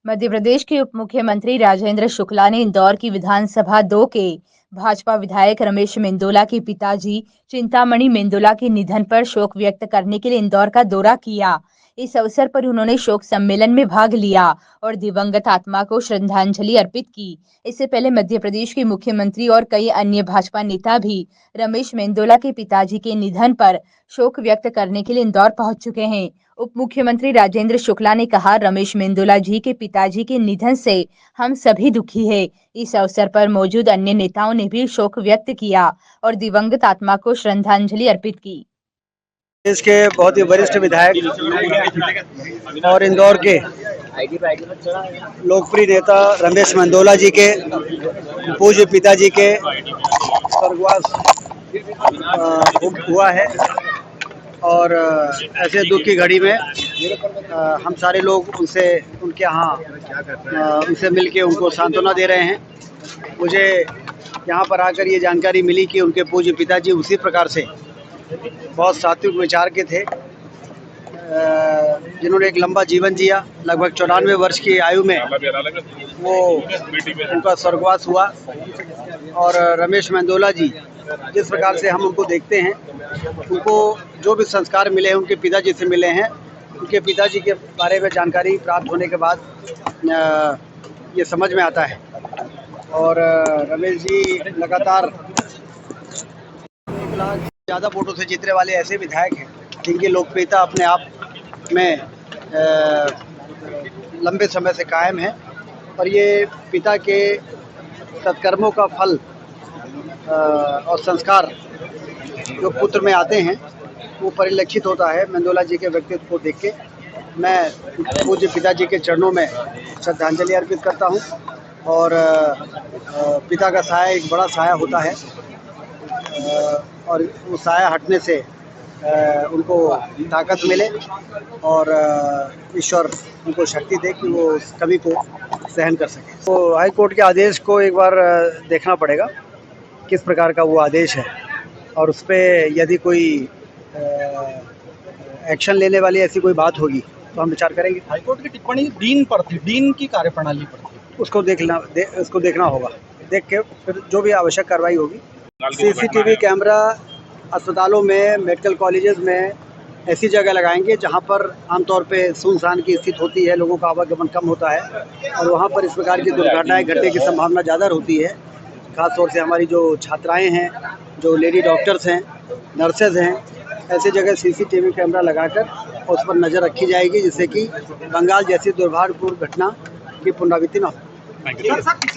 मध्य प्रदेश के उप मुख्यमंत्री राजेंद्र शुक्ला ने इंदौर की विधानसभा 2 के भाजपा विधायक रमेश मेंदोला के पिताजी चिंतामणि मेंदोला के निधन पर शोक व्यक्त करने के लिए इंदौर का दौरा किया। इस अवसर पर उन्होंने शोक सम्मेलन में भाग लिया और दिवंगत आत्मा को श्रद्धांजलि अर्पित की। इससे पहले मध्य प्रदेश के मुख्यमंत्री और कई अन्य भाजपा नेता भी रमेश मेंदोला के पिताजी के निधन पर शोक व्यक्त करने के लिए इंदौर पहुंच चुके हैं। उप मुख्यमंत्री राजेंद्र शुक्ला ने कहा, रमेश मेंदोला जी के पिताजी के निधन से हम सभी दुखी हैं। इस अवसर पर मौजूद अन्य नेताओं ने भी शोक व्यक्त किया और दिवंगत आत्मा को श्रद्धांजलि अर्पित की। देश के बहुत ही वरिष्ठ विधायक और इंदौर के लोकप्रिय नेता रमेश मेंदोला जी के पूज्य पिताजी के स्वर्गवास हुआ है और ऐसे दुख की घड़ी में हम सारे लोग उनके यहाँ उनसे मिलके उनको सांत्वना दे रहे हैं। मुझे यहाँ पर आकर ये जानकारी मिली कि उनके पूज्य पिताजी उसी प्रकार से बहुत सात्विक विचार के थे, जिन्होंने एक लंबा जीवन जिया। लगभग 94 वर्ष की आयु में वो उनका स्वर्गवास हुआ। और रमेश मेंदोला जी जिस प्रकार से हम उनको देखते हैं, उनको जो भी संस्कार मिले हैं उनके पिताजी से मिले हैं। उनके पिताजी के बारे में जानकारी प्राप्त होने के बाद ये समझ में आता है। और रमेश जी लगातार ज़्यादा वोटों से जीतने वाले ऐसे विधायक हैं जिनकी लोकप्रियता अपने आप में लंबे समय से कायम है। और ये पिता के सत्कर्मों का फल और संस्कार जो पुत्र में आते हैं वो परिलक्षित होता है। मेंदोला जी के व्यक्तित्व को देख के मैं पूज्य पिताजी के चरणों में श्रद्धांजलि अर्पित करता हूँ। और पिता का साया एक बड़ा साया होता है और वो साया हटने से उनको ताकत मिले और ईश्वर उनको शक्ति दे कि वो उस कमी को सहन कर सके। तो हाई कोर्ट के आदेश को एक बार देखना पड़ेगा किस प्रकार का वो आदेश है, और उस पर यदि कोई एक्शन लेने वाली ऐसी कोई बात होगी तो हम विचार करेंगे। हाईकोर्ट की टिप्पणी डीन पर थी, डीन की कार्यप्रणाली पर थी, उसको देखना होगा। देख के फिर जो भी आवश्यक कार्रवाई होगी। सीसीटीवी कैमरा अस्पतालों में, मेडिकल कॉलेजेस में ऐसी जगह लगाएंगे जहां पर आमतौर पे सुनसान की स्थिति होती है, लोगों का आवागमन कम होता है और वहां पर इस प्रकार की दुर्घटनाएं घटने की संभावना ज़्यादा होती है। खासतौर से हमारी जो छात्राएं हैं, जो लेडी डॉक्टर्स हैं, नर्सेज हैं, ऐसी जगह सीसीटीवी कैमरा लगाकर उस पर नज़र रखी जाएगी, जिससे कि बंगाल जैसी दुर्भाग्यपूर्ण घटना की पुनरावृत्ति न हो।